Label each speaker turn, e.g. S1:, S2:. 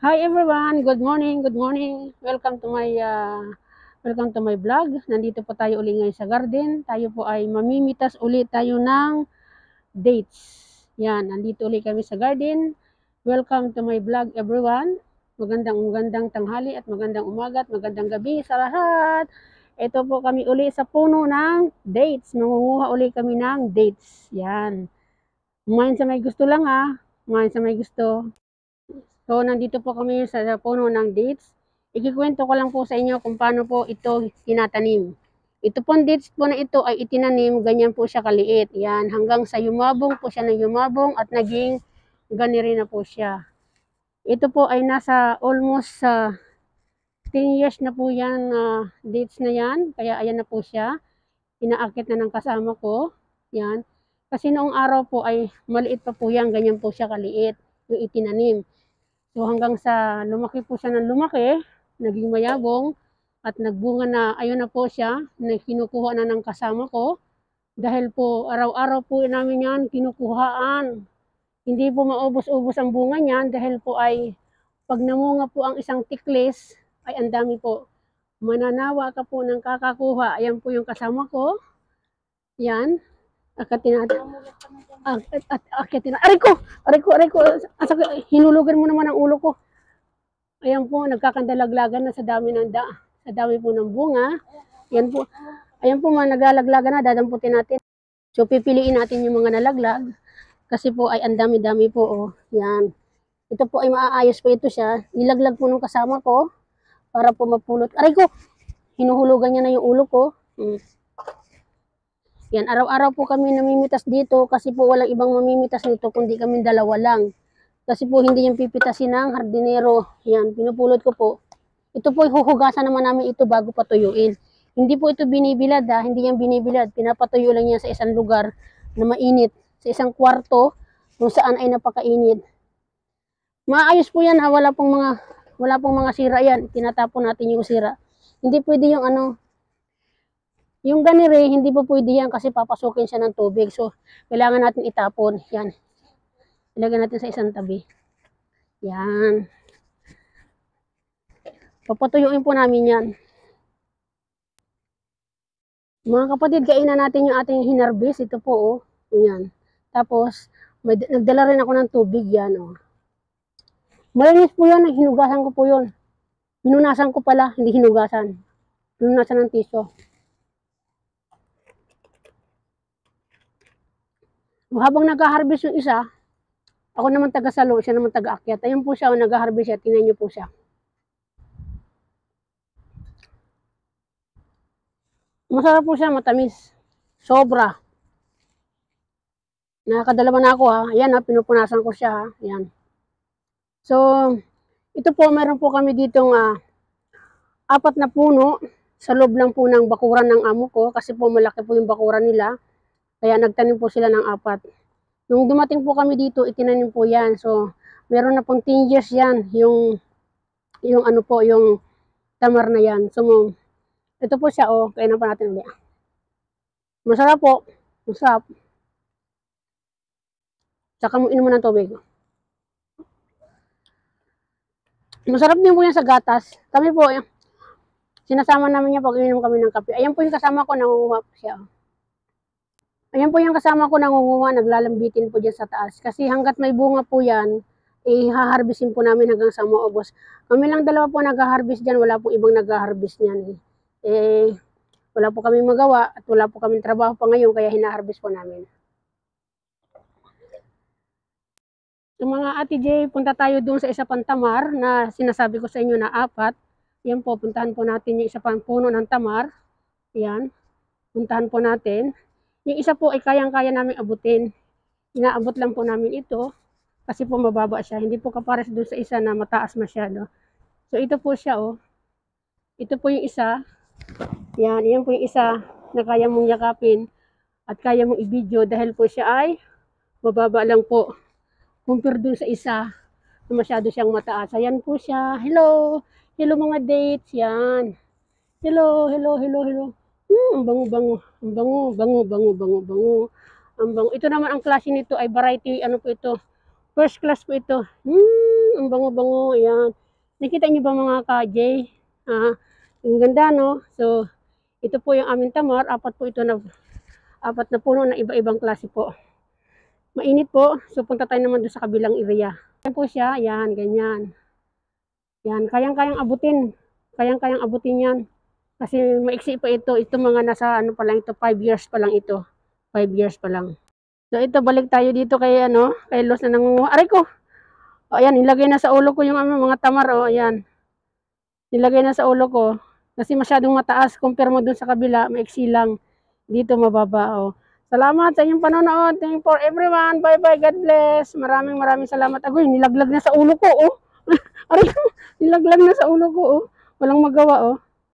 S1: Hi everyone, good morning, good morning. Welcome to my vlog. Nandito po tayo uli ngayon sa garden. Tayo po ay mamimitas ulit tayo ng dates. Yan, nandito uli kami sa garden. Welcome to my vlog everyone. Magandang tanghali at magandang umaga at magandang gabi sa lahat. Ito po kami uli sa puno ng dates. Mangunguha uli kami ng dates. Yan. Kumain sa may gusto lang Kumain sa may gusto. So, nandito po kami sa puno ng dates. Ikikwento ko lang po sa inyo kung paano po ito tinatanim. Ito pong dates po na ito ay itinanim, ganyan po siya kaliit. Yan, hanggang sa yumabong po siya ng yumabong at naging ganiri na po siya. Ito po ay nasa almost 10 years na po yan, dates na yan. Kaya ayan na po siya. Inaakit na ng kasama ko. Yan. Kasi noong araw po ay maliit pa po yan, ganyan po siya kaliit, yung itinanim. So hanggang sa lumaki po siya ng lumaki, naging mayabong at nagbunga na, ayun na po siya, na kinukuha na ng kasama ko. Dahil po araw-araw po namin yan kinukuhaan. Hindi po maubos-ubos ang bunga niyan dahil po ay pag namunga po ang isang tiklis, ay ang dami po. Mananawa ka po ng kakakuha. Ayan po yung kasama ko. Yan. Akatin natin. Aray ko! Hinulugan mo naman ang ulo ko. Ayan po, nagkakandalaglagan na sa dami po ng bunga. Ayan po mga naglalaglagan na, dadamputin natin. So pipiliin natin yung mga nalaglag kasi po ay ang dami-dami po. Oh. Yan. Ito po ay maaayos po ito siya. Nilaglag po ng kasama ko para po mapulot. Aray ko! Hinuhulugan niya na yung ulo ko. Yan, araw-araw po kami namimitas dito kasi po walang ibang mamimitas nito kundi kami dalawa lang. Kasi po hindi yung pipitasin ng hardinero. Yan, pinupulot ko po. Ito po huhugasan naman namin ito bago patuyuin. Hindi po ito binibilad hindi yan binibilad. Pinapatuyo lang yan sa isang lugar na mainit. Sa isang kwarto kung saan ay napakainit. Maayos po yan wala pong mga sira yan. Tinatapon natin yung sira. Hindi pwede yung ganire, hindi po pwede yan kasi papasukin siya ng tubig. So, kailangan natin itapon. Yan. Ilagay natin sa isang tabi. Yan. Papatuyuin po namin yan. Mga kapatid, kainan natin yung ating hinarbis. Ito po, oh. Yan. Tapos, nagdala rin ako ng tubig. Yan, oh. Malinis po yan. Hinugasan ko po yun. Hinunasan ko pala, hindi hinugasan. Hinunasan ng tiso. Habang nag-harvest yung isa, ako naman taga-salo, siya naman taga-akyat. Ayun po siya, nag-harvest siya. Tingnan niyo po siya. Masarap po siya, matamis. Sobra. Nakakadalawa na ako Ayan pinupunasan ko siya Ayan. So, ito po, meron po kami ditong 4 na puno sa loob lang po ng bakuran ng amo ko kasi po malaki po yung bakuran nila. Kaya nagtanim po sila ng 4. Nung dumating po kami dito, itinanim po yan. So, meron na pong 10 years yan, yung tamar na yan. So, ito po siya, kainan pa natin ulit. Masarap po. Masarap. Tsaka mo inom mo ng tubig. Masarap din po yan sa gatas. Kami po, sinasama namin niya pag inom kami ng kape. Ayan po yung kasama ko, nangunguha po siya. Ayan po yung kasama ko nangunguha, naglalambitin po dyan sa taas. Kasi hanggat may bunga po yan, haharbisin po namin hanggang sa maubos. Kami lang dalawa po nag-harvest dyan, wala po ibang nag-harvest niyan. Wala po kami magawa at wala po kami trabaho pa ngayon, kaya hinaharvest po namin. So mga Ate J, punta tayo doon sa isa pang tamar na sinasabi ko sa inyo na 4. Yan po, puntahan po natin yung isa pang puno ng tamar. Yan, puntahan po natin. Yung isa po ay kayang-kaya namin abutin. Inaabot lang po namin ito kasi po mababa siya. Hindi po kapares doon sa isa na mataas masyado. So ito po siya Ito po yung isa. Yan po yung isa na kaya mong yakapin at kaya mong i-video dahil po siya ay mababa lang po. Compare doon sa isa na masyado siyang mataas. Ayan po siya. Hello! Hello mga dates. Yan. Hello. Ang bango. Ang bango. Ito naman ang klase nito ay variety, po ito. First class po ito. Ang bango-bango. Ayan. Nakita niyo ba mga ka-J? Ang ganda, no? So, ito po yung aming tamar. Apat na puno na iba-ibang klase po. Mainit po. So, punta tayo naman doon sa kabilang area. Ayan po siya. Ayan, ganyan. Yan, kayang-kayang abutin. Kayang-kayang abutin yan. Kasi maiksi pa ito. Ito mga nasa ano pa lang ito. 5 years pa lang ito. 5 years pa lang. So ito, balik tayo dito kay kay Los na nangunguha. Aray ko! O ayan, nilagay na sa ulo ko yung mga tamar. O ayan. Nilagay na sa ulo ko. Kasi masyadong mataas. Compare mo dun sa kabila, maiksi lang. Dito mababa. O. Salamat sa inyong panonood. Thank you for everyone. Bye-bye. God bless. Maraming salamat. Agoy, nilaglag na sa ulo ko. Oh. Aray ko, nilaglag na sa ulo ko. Oh. Walang magawa. Oh.